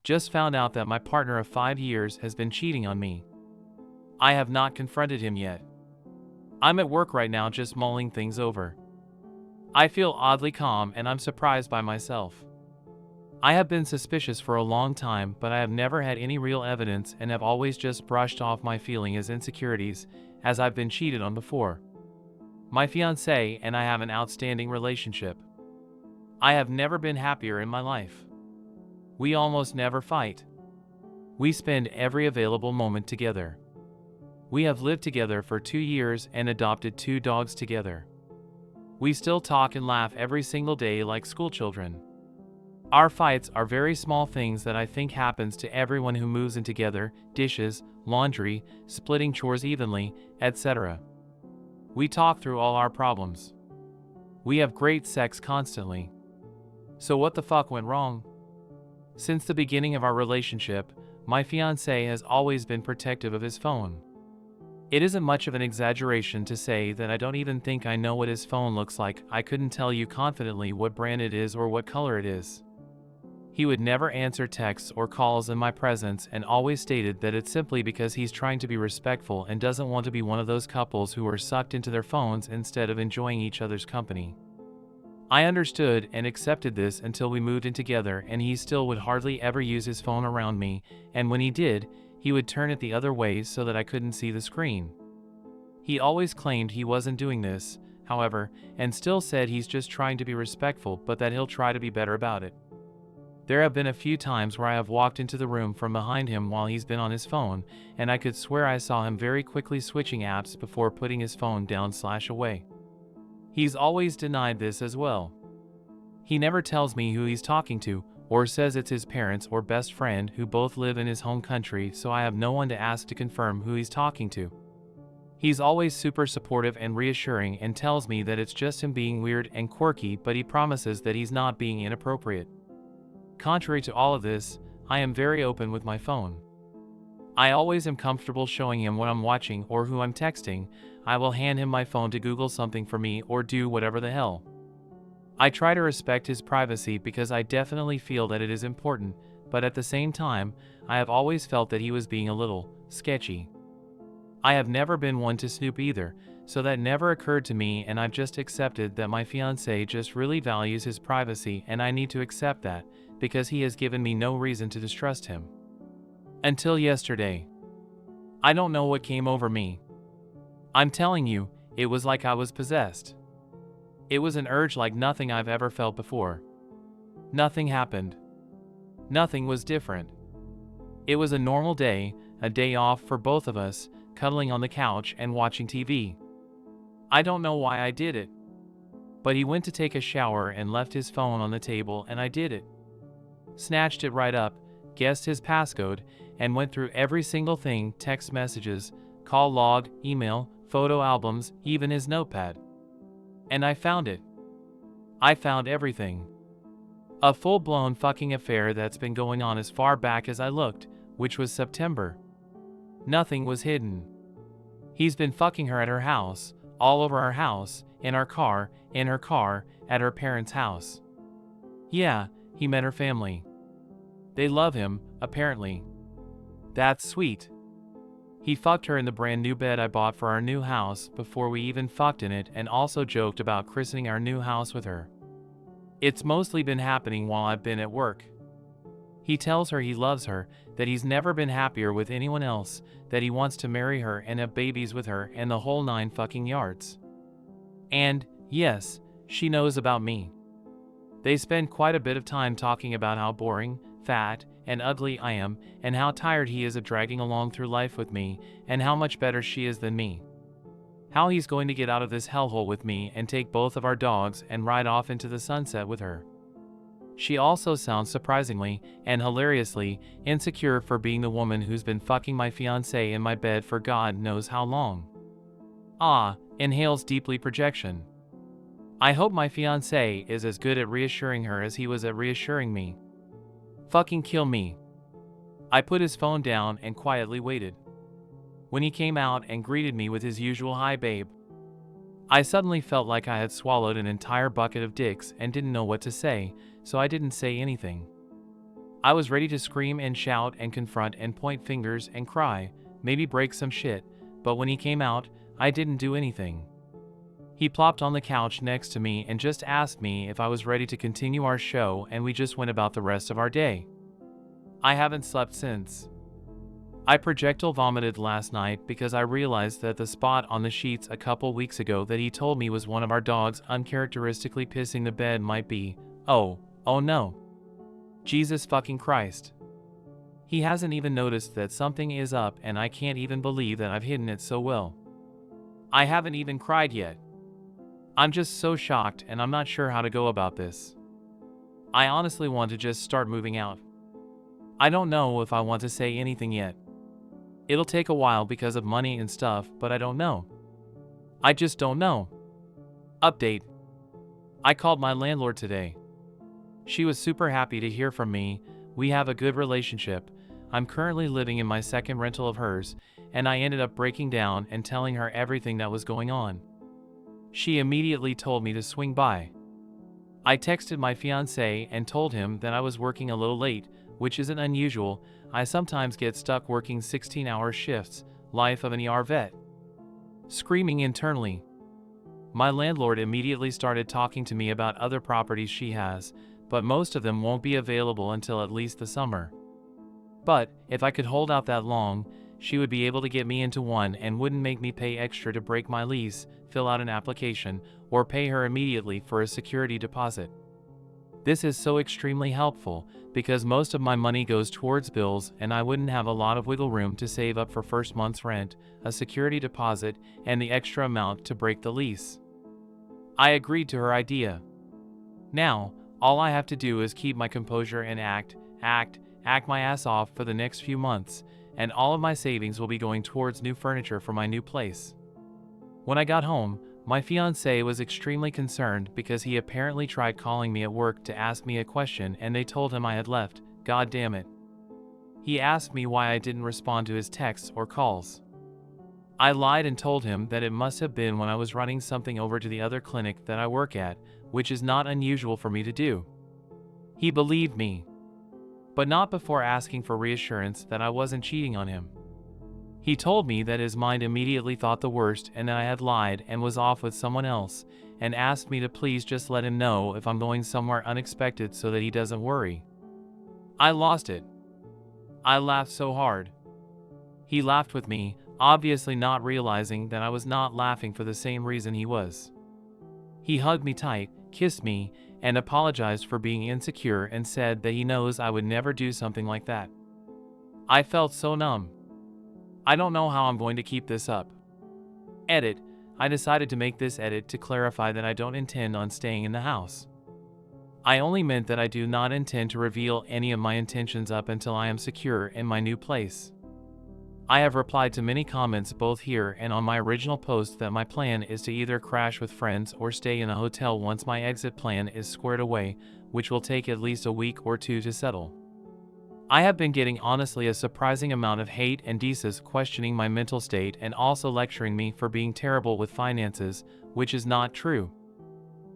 Just found out that my partner of 5 years has been cheating on me. I have not confronted him yet. I'm at work right now just mulling things over. I feel oddly calm and I'm surprised by myself. I have been suspicious for a long time, but I have never had any real evidence and have always just brushed off my feeling as insecurities, as I've been cheated on before. My fiancé and I have an outstanding relationship. I have never been happier in my life. We almost never fight. We spend every available moment together. We have lived together for 2 years and adopted 2 dogs together. We still talk and laugh every single day like schoolchildren. Our fights are very small things that I think happens to everyone who moves in together: dishes, laundry, splitting chores evenly, etc. We talk through all our problems. We have great sex constantly. So what the fuck went wrong? Since the beginning of our relationship, my fiancé has always been protective of his phone. It isn't much of an exaggeration to say that I don't even think I know what his phone looks like. I couldn't tell you confidently what brand it is or what color it is. He would never answer texts or calls in my presence and always stated that it's simply because he's trying to be respectful and doesn't want to be one of those couples who are sucked into their phones instead of enjoying each other's company. I understood and accepted this until we moved in together, and he still would hardly ever use his phone around me, and when he did, he would turn it the other way so that I couldn't see the screen. He always claimed he wasn't doing this, however, and still said he's just trying to be respectful, but that he'll try to be better about it. There have been a few times where I have walked into the room from behind him while he's been on his phone, and I could swear I saw him very quickly switching apps before putting his phone down/away. He's always denied this as well. He never tells me who he's talking to, or says it's his parents or best friend who both live in his home country, so I have no one to ask to confirm who he's talking to. He's always super supportive and reassuring and tells me that it's just him being weird and quirky, but he promises that he's not being inappropriate. Contrary to all of this, I am very open with my phone. I always am comfortable showing him what I'm watching or who I'm texting. I will hand him my phone to Google something for me or do whatever the hell. I try to respect his privacy because I definitely feel that it is important, but at the same time, I have always felt that he was being a little sketchy. I have never been one to snoop either, so that never occurred to me, and I've just accepted that my fiancé just really values his privacy, and I need to accept that, because he has given me no reason to distrust him. Until yesterday. I don't know what came over me. I'm telling you, it was like I was possessed. It was an urge like nothing I've ever felt before. Nothing happened. Nothing was different. It was a normal day, a day off for both of us, cuddling on the couch and watching TV. I don't know why I did it. But he went to take a shower and left his phone on the table, and I did it. Snatched it right up, guessed his passcode, and went through every single thing: text messages, call log, email, photo albums, even his notepad. And I found it. I found everything. A full-blown fucking affair that's been going on as far back as I looked, which was September. Nothing was hidden. He's been fucking her at her house, all over our house, in our car, in her car, at her parents' house. Yeah, he met her family. They love him, apparently. That's sweet. He fucked her in the brand new bed I bought for our new house before we even fucked in it, and also joked about christening our new house with her. It's mostly been happening while I've been at work. He tells her he loves her, that he's never been happier with anyone else, that he wants to marry her and have babies with her, and the whole 9 fucking yards. And, yes, she knows about me. They spend quite a bit of time talking about how boring, fat, and ugly I am, and how tired he is of dragging along through life with me, and how much better she is than me. How he's going to get out of this hellhole with me and take both of our dogs and ride off into the sunset with her. She also sounds surprisingly and hilariously insecure for being the woman who's been fucking my fiancé in my bed for God knows how long. Inhales deeply projection. I hope my fiancé is as good at reassuring her as he was at reassuring me. Fucking kill me. I put his phone down and quietly waited. When he came out and greeted me with his usual "Hi babe," I suddenly felt like I had swallowed an entire bucket of dicks and didn't know what to say, so I didn't say anything. I was ready to scream and shout and confront and point fingers and cry, maybe break some shit, but when he came out, I didn't do anything. He plopped on the couch next to me and just asked me if I was ready to continue our show, and we just went about the rest of our day. I haven't slept since. I projectile vomited last night because I realized that the spot on the sheets a couple weeks ago that he told me was one of our dogs uncharacteristically pissing the bed might be, oh no. Jesus fucking Christ. He hasn't even noticed that something is up, and I can't even believe that I've hidden it so well. I haven't even cried yet. I'm just so shocked, and I'm not sure how to go about this. I honestly want to just start moving out. I don't know if I want to say anything yet. It'll take a while because of money and stuff, but I don't know. I just don't know. Update. I called my landlord today. She was super happy to hear from me. We have a good relationship. I'm currently living in my second rental of hers, and I ended up breaking down and telling her everything that was going on. She immediately told me to swing by. I texted my fiancé and told him that I was working a little late, which isn't unusual. I sometimes get stuck working 16-hour shifts, life of an ER vet. Screaming internally. My landlord immediately started talking to me about other properties she has, but most of them won't be available until at least the summer. But if I could hold out that long, she would be able to get me into one and wouldn't make me pay extra to break my lease, fill out an application, or pay her immediately for a security deposit. This is so extremely helpful because most of my money goes towards bills, and I wouldn't have a lot of wiggle room to save up for first month's rent, a security deposit, and the extra amount to break the lease. I agreed to her idea. Now, all I have to do is keep my composure and act my ass off for the next few months, and all of my savings will be going towards new furniture for my new place. When I got home, my fiancé was extremely concerned because he apparently tried calling me at work to ask me a question and they told him I had left. God damn it. He asked me why I didn't respond to his texts or calls. I lied and told him that it must have been when I was running something over to the other clinic that I work at, which is not unusual for me to do. He believed me, but not before asking for reassurance that I wasn't cheating on him. He told me that his mind immediately thought the worst and that I had lied and was off with someone else, and asked me to please just let him know if I'm going somewhere unexpected so that he doesn't worry. I lost it. I laughed so hard. He laughed with me, obviously not realizing that I was not laughing for the same reason he was. He hugged me tight, kissed me, and apologized for being insecure and said that he knows I would never do something like that. I felt so numb. I don't know how I'm going to keep this up. Edit. I decided to make this edit to clarify that I don't intend on staying in the house. I only meant that I do not intend to reveal any of my intentions up until I am secure in my new place. I have replied to many comments both here and on my original post that my plan is to either crash with friends or stay in a hotel once my exit plan is squared away, which will take at least a week or two to settle. I have been getting honestly a surprising amount of hate and DCs questioning my mental state and also lecturing me for being terrible with finances, which is not true.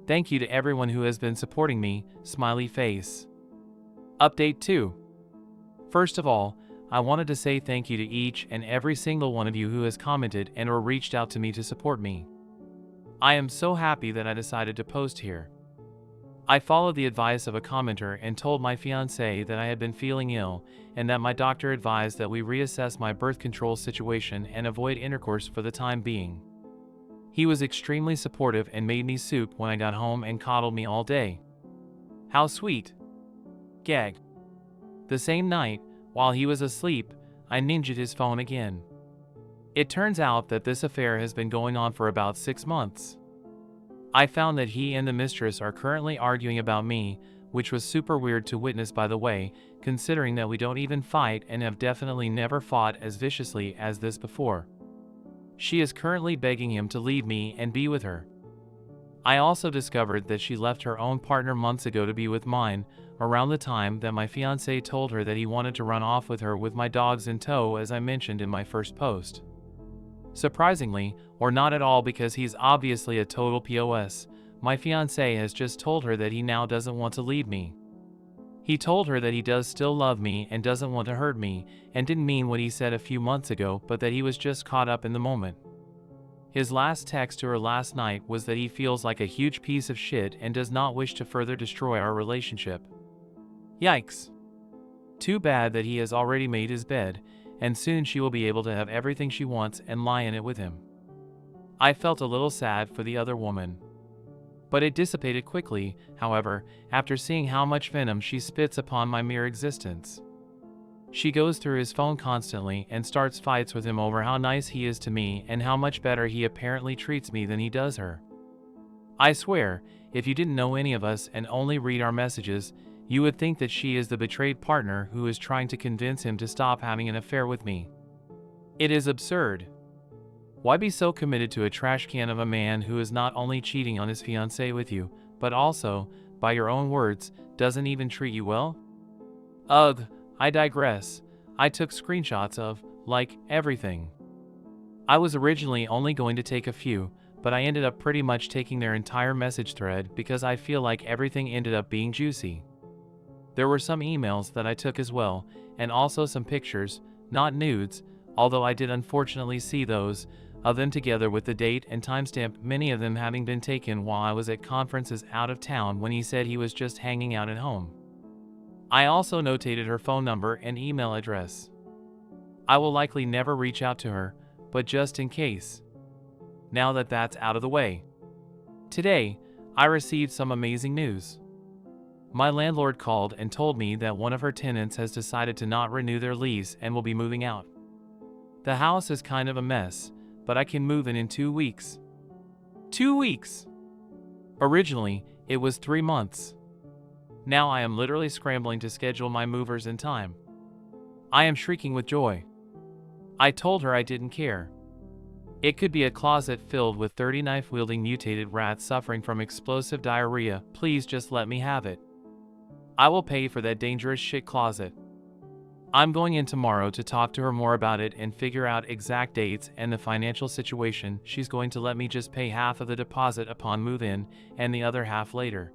Thank you to everyone who has been supporting me, smiley face. Update 2. First of all, I wanted to say thank you to each and every single one of you who has commented and or reached out to me to support me. I am so happy that I decided to post here. I followed the advice of a commenter and told my fiancé that I had been feeling ill and that my doctor advised that we reassess my birth control situation and avoid intercourse for the time being. He was extremely supportive and made me soup when I got home and coddled me all day. How sweet. Gag. The same night, while he was asleep, I ninja'd his phone again. It turns out that this affair has been going on for about 6 months. I found that he and the mistress are currently arguing about me, which was super weird to witness by the way, considering that we don't even fight and have definitely never fought as viciously as this before. She is currently begging him to leave me and be with her. I also discovered that she left her own partner months ago to be with mine, around the time that my fiancé told her that he wanted to run off with her with my dogs in tow, as I mentioned in my first post. Surprisingly, or not at all because he's obviously a total POS, my fiancé has just told her that he now doesn't want to leave me. He told her that he does still love me and doesn't want to hurt me, and didn't mean what he said a few months ago, but that he was just caught up in the moment. His last text to her last night was that he feels like a huge piece of shit and does not wish to further destroy our relationship. Yikes. Too bad that he has already made his bed, and soon she will be able to have everything she wants and lie in it with him. I felt a little sad for the other woman. But it dissipated quickly, however, after seeing how much venom she spits upon my mere existence. She goes through his phone constantly and starts fights with him over how nice he is to me and how much better he apparently treats me than he does her. I swear, if you didn't know any of us and only read our messages, you would think that she is the betrayed partner who is trying to convince him to stop having an affair with me. It is absurd. Why be so committed to a trash can of a man who is not only cheating on his fiancée with you, but also, by your own words, doesn't even treat you well? Ugh, I digress. I took screenshots of, like, everything. I was originally only going to take a few, but I ended up pretty much taking their entire message thread because I feel like everything ended up being juicy. There were some emails that I took as well, and also some pictures, not nudes, although I did unfortunately see those, of them together with the date and timestamp, many of them having been taken while I was at conferences out of town when he said he was just hanging out at home. I also notated her phone number and email address. I will likely never reach out to her, but just in case. Now that that's out of the way. Today, I received some amazing news. My landlord called and told me that one of her tenants has decided to not renew their lease and will be moving out. The house is kind of a mess, but I can move in 2 weeks. 2 weeks! Originally, it was 3 months. Now I am literally scrambling to schedule my movers in time. I am shrieking with joy. I told her I didn't care. It could be a closet filled with 30 knife-wielding mutated rats suffering from explosive diarrhea. Please just let me have it. I will pay for that dangerous shit closet. I'm going in tomorrow to talk to her more about it and figure out exact dates and the financial situation. She's going to let me just pay half of the deposit upon move-in and the other half later.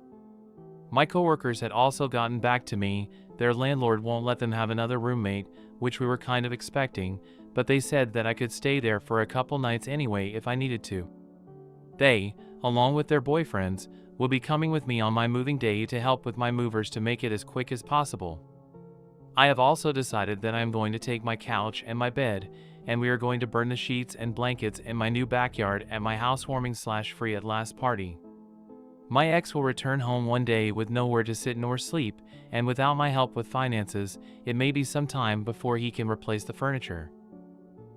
My coworkers had also gotten back to me. Their landlord won't let them have another roommate, which we were kind of expecting, but they said that I could stay there for a couple nights anyway if I needed to. They, along with their boyfriends, will be coming with me on my moving day to help with my movers to make it as quick as possible. I have also decided that I am going to take my couch and my bed, and we are going to burn the sheets and blankets in my new backyard at my housewarming/free at last party. My ex will return home one day with nowhere to sit nor sleep, and without my help with finances, it may be some time before he can replace the furniture.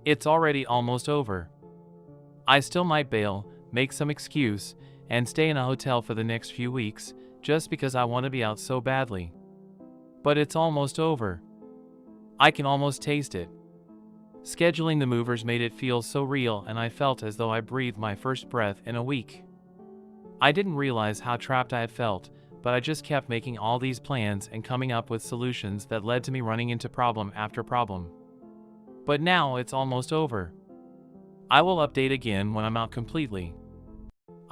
It's already almost over. I still might bail, make some excuse, and stay in a hotel for the next few weeks, just because I want to be out so badly. But it's almost over. I can almost taste it. Scheduling the movers made it feel so real, and I felt as though I breathed my first breath in a week. I didn't realize how trapped I had felt, but I just kept making all these plans and coming up with solutions that led to me running into problem after problem. But now it's almost over. I will update again when I'm out completely.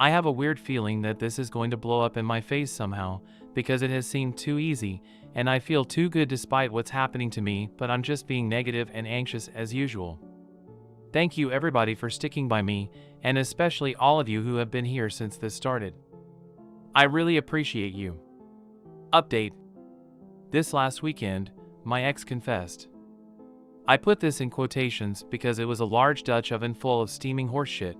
I have a weird feeling that this is going to blow up in my face somehow, because it has seemed too easy, and I feel too good despite what's happening to me, but I'm just being negative and anxious as usual. Thank you everybody for sticking by me, and especially all of you who have been here since this started. I really appreciate you. Update. This last weekend, my ex confessed. I put this in quotations because it was a large Dutch oven full of steaming horseshit.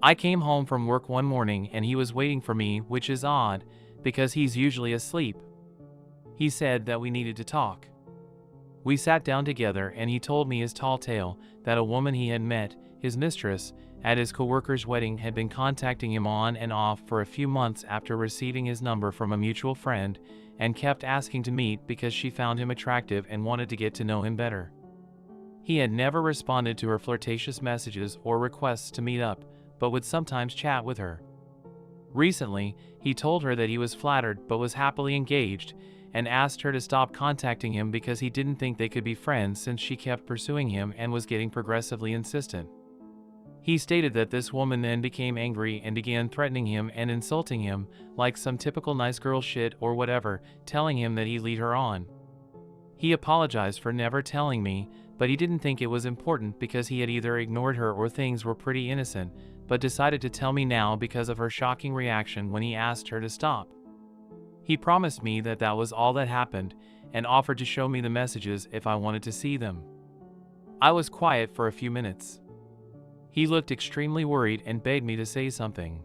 I came home from work one morning and he was waiting for me, which is odd, because he's usually asleep. He said that we needed to talk. We sat down together and he told me his tall tale that a woman he had met, his mistress, at his coworker's wedding had been contacting him on and off for a few months after receiving his number from a mutual friend, and kept asking to meet because she found him attractive and wanted to get to know him better. He had never responded to her flirtatious messages or requests to meet up, but would sometimes chat with her. Recently, he told her that he was flattered but was happily engaged, and asked her to stop contacting him because he didn't think they could be friends since she kept pursuing him and was getting progressively insistent. He stated that this woman then became angry and began threatening him and insulting him, like some typical nice girl shit or whatever, telling him that he'd lead her on. He apologized for never telling me, but he didn't think it was important because he had either ignored her or things were pretty innocent, but decided to tell me now because of her shocking reaction when he asked her to stop. He promised me that that was all that happened, and offered to show me the messages if I wanted to see them. I was quiet for a few minutes. He looked extremely worried and begged me to say something.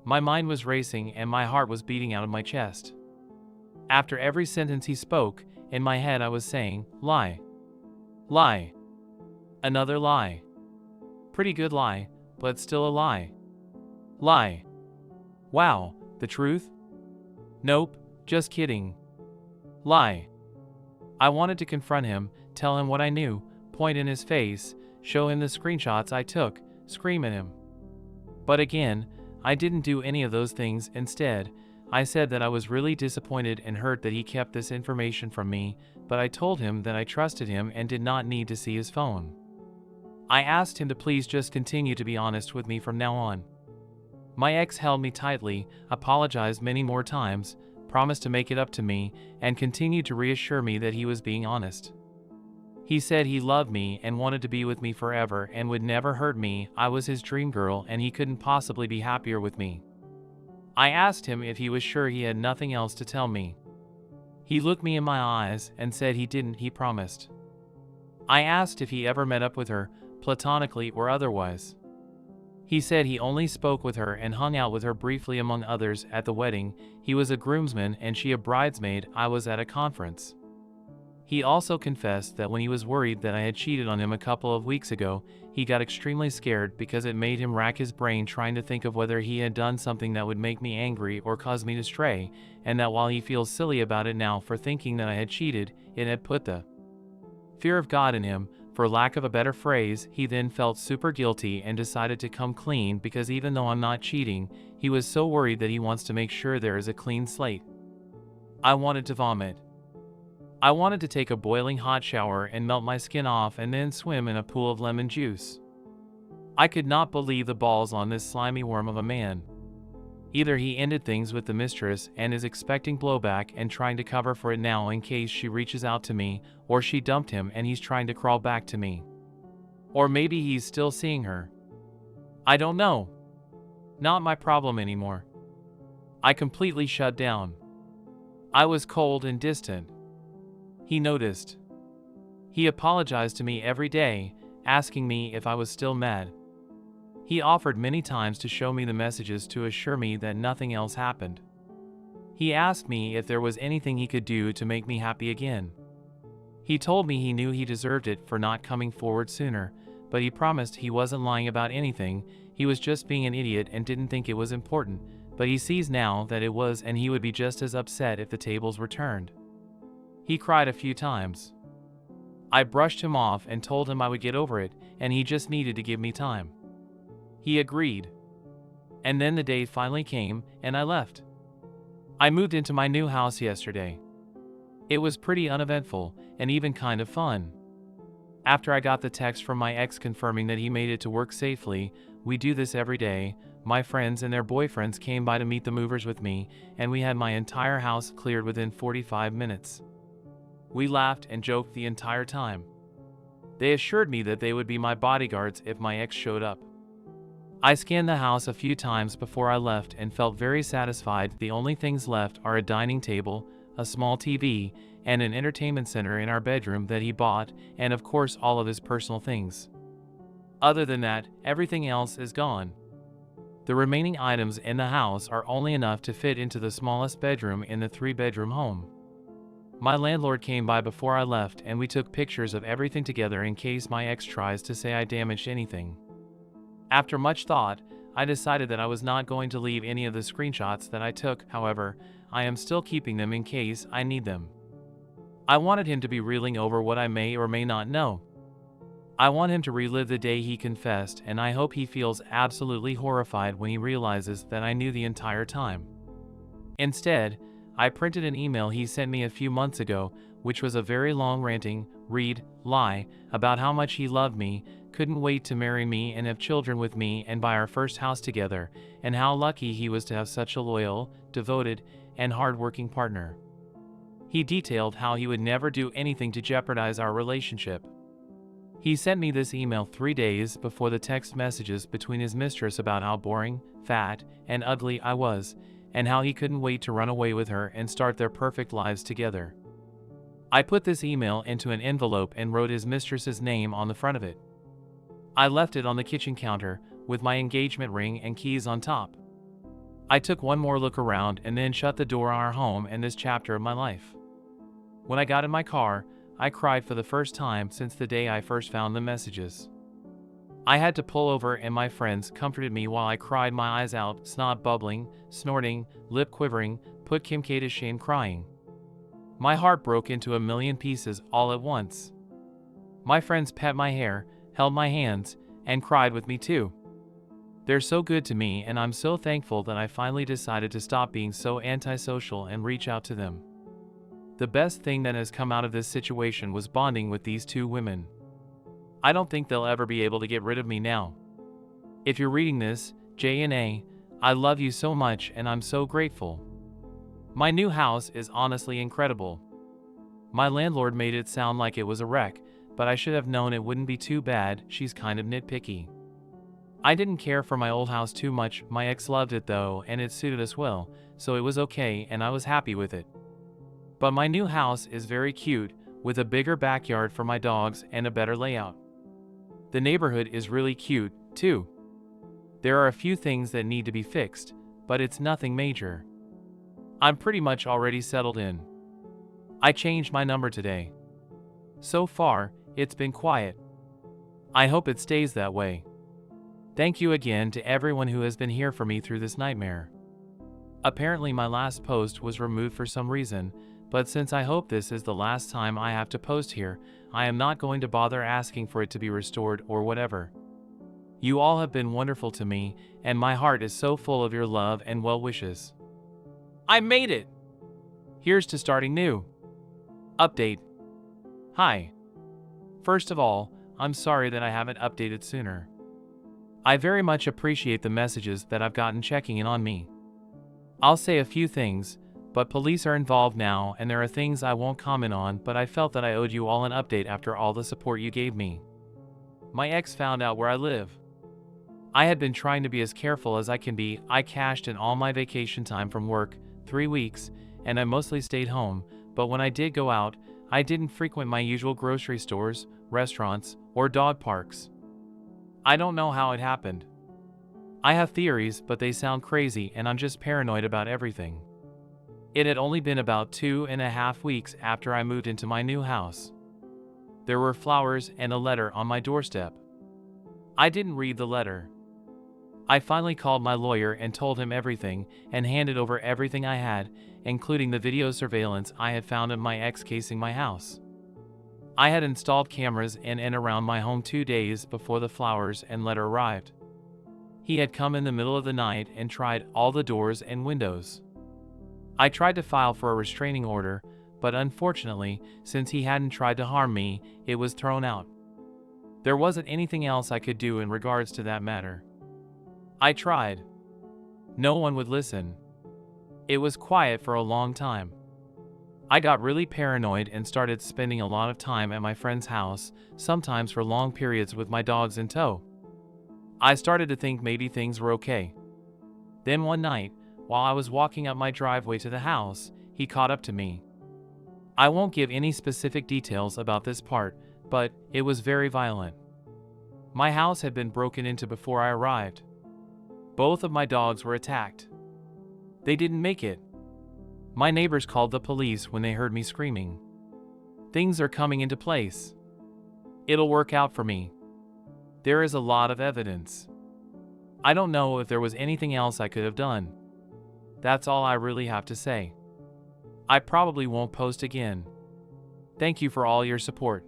My mind was racing and my heart was beating out of my chest. After every sentence he spoke, in my head I was saying, lie. Lie. Another lie. Pretty good lie, but still a lie. Lie. Wow, the truth? Nope, just kidding. Lie. I wanted to confront him, tell him what I knew, point in his face, show him the screenshots I took, scream at him. But again, I didn't do any of those things. Instead, I said that I was really disappointed and hurt that he kept this information from me, but I told him that I trusted him and did not need to see his phone. I asked him to please just continue to be honest with me from now on. My ex held me tightly, apologized many more times, promised to make it up to me, and continued to reassure me that he was being honest. He said he loved me and wanted to be with me forever and would never hurt me. I was his dream girl and he couldn't possibly be happier with me. I asked him if he was sure he had nothing else to tell me. He looked me in my eyes and said he didn't. He promised. I asked if he ever met up with her, platonically or otherwise. He said he only spoke with her and hung out with her briefly among others at the wedding. He was a groomsman and she a bridesmaid. I was at a conference. He also confessed that when he was worried that I had cheated on him a couple of weeks ago, he got extremely scared because it made him rack his brain trying to think of whether he had done something that would make me angry or cause me to stray, and that while he feels silly about it now for thinking that I had cheated, it had put the fear of God in him, for lack of a better phrase. He then felt super guilty and decided to come clean because even though I'm not cheating, he was so worried that he wants to make sure there is a clean slate. I wanted to vomit. I wanted to take a boiling hot shower and melt my skin off and then swim in a pool of lemon juice. I could not believe the balls on this slimy worm of a man. Either he ended things with the mistress and is expecting blowback and trying to cover for it now in case she reaches out to me, or she dumped him and he's trying to crawl back to me. Or maybe he's still seeing her. I don't know. Not my problem anymore. I completely shut down. I was cold and distant. He noticed. He apologized to me every day, asking me if I was still mad. He offered many times to show me the messages to assure me that nothing else happened. He asked me if there was anything he could do to make me happy again. He told me he knew he deserved it for not coming forward sooner, but he promised he wasn't lying about anything. He was just being an idiot and didn't think it was important, but he sees now that it was, and he would be just as upset if the tables were turned. He cried a few times. I brushed him off and told him I would get over it, and he just needed to give me time. He agreed. And then the day finally came, and I left. I moved into my new house yesterday. It was pretty uneventful, and even kind of fun. After I got the text from my ex confirming that he made it to work safely, we do this every day. My friends and their boyfriends came by to meet the movers with me, and we had my entire house cleared within 45 minutes. We laughed and joked the entire time. They assured me that they would be my bodyguards if my ex showed up. I scanned the house a few times before I left and felt very satisfied. The only things left are a dining table, a small TV, and an entertainment center in our bedroom that he bought, and of course all of his personal things. Other than that, everything else is gone. The remaining items in the house are only enough to fit into the smallest bedroom in the 3-bedroom home. My landlord came by before I left and we took pictures of everything together in case my ex tries to say I damaged anything. After much thought, I decided that I was not going to leave any of the screenshots that I took. However, I am still keeping them in case I need them. I wanted him to be reeling over what I may or may not know. I want him to relive the day he confessed, and I hope he feels absolutely horrified when he realizes that I knew the entire time. Instead, I printed an email he sent me a few months ago, which was a very long ranting, lie about how much he loved me, couldn't wait to marry me and have children with me and buy our first house together, and how lucky he was to have such a loyal, devoted, and hardworking partner. He detailed how he would never do anything to jeopardize our relationship. He sent me this email 3 days before the text messages between his mistress about how boring, fat, and ugly I was, and how he couldn't wait to run away with her and start their perfect lives together. I put this email into an envelope and wrote his mistress's name on the front of it. I left it on the kitchen counter, with my engagement ring and keys on top. I took one more look around and then shut the door on our home and this chapter of my life. When I got in my car, I cried for the first time since the day I first found the messages. I had to pull over and my friends comforted me while I cried my eyes out, snot bubbling, snorting, lip quivering, put Kim K to shame crying. My heart broke into a million pieces all at once. My friends pet my hair, held my hands, and cried with me too. They're so good to me and I'm so thankful that I finally decided to stop being so antisocial and reach out to them. The best thing that has come out of this situation was bonding with these two women. I don't think they'll ever be able to get rid of me now. If you're reading this, J&A, I love you so much and I'm so grateful. My new house is honestly incredible. My landlord made it sound like it was a wreck, but I should have known it wouldn't be too bad. She's kind of nitpicky. I didn't care for my old house too much. My ex loved it though, and it suited us well, so it was okay and I was happy with it. But my new house is very cute, with a bigger backyard for my dogs and a better layout. The neighborhood is really cute, too. There are a few things that need to be fixed, but it's nothing major. I'm pretty much already settled in. I changed my number today. So far, it's been quiet. I hope it stays that way. Thank you again to everyone who has been here for me through this nightmare. Apparently my last post was removed for some reason, but since I hope this is the last time I have to post here, I am not going to bother asking for it to be restored or whatever. You all have been wonderful to me, and my heart is so full of your love and well wishes. I made it! Here's to starting new. Update. Hi. First of all, I'm sorry that I haven't updated sooner. I very much appreciate the messages that I've gotten checking in on me. I'll say a few things, but police are involved now and there are things I won't comment on, but I felt that I owed you all an update after all the support you gave me. My ex found out where I live. I had been trying to be as careful as I can be. I cashed in all my vacation time from work, 3 weeks, and I mostly stayed home, but when I did go out, I didn't frequent my usual grocery stores, restaurants, or dog parks. I don't know how it happened. I have theories, but they sound crazy and I'm just paranoid about everything. It had only been about 2.5 weeks after I moved into my new house. There were flowers and a letter on my doorstep. I didn't read the letter. I finally called my lawyer and told him everything and handed over everything I had, including the video surveillance I had found of my ex casing my house. I had installed cameras in and around my home 2 days before the flowers and letter arrived. He had come in the middle of the night and tried all the doors and windows. I tried to file for a restraining order, but unfortunately, since he hadn't tried to harm me, it was thrown out. There wasn't anything else I could do in regards to that matter. I tried. No one would listen. It was quiet for a long time. I got really paranoid and started spending a lot of time at my friend's house, sometimes for long periods with my dogs in tow. I started to think maybe things were okay. Then one night, while I was walking up my driveway to the house, he caught up to me. I won't give any specific details about this part, but it was very violent. My house had been broken into before I arrived. Both of my dogs were attacked. They didn't make it. My neighbors called the police when they heard me screaming. Things are coming into place. It'll work out for me. There is a lot of evidence. I don't know if there was anything else I could have done. That's all I really have to say. I probably won't post again. Thank you for all your support.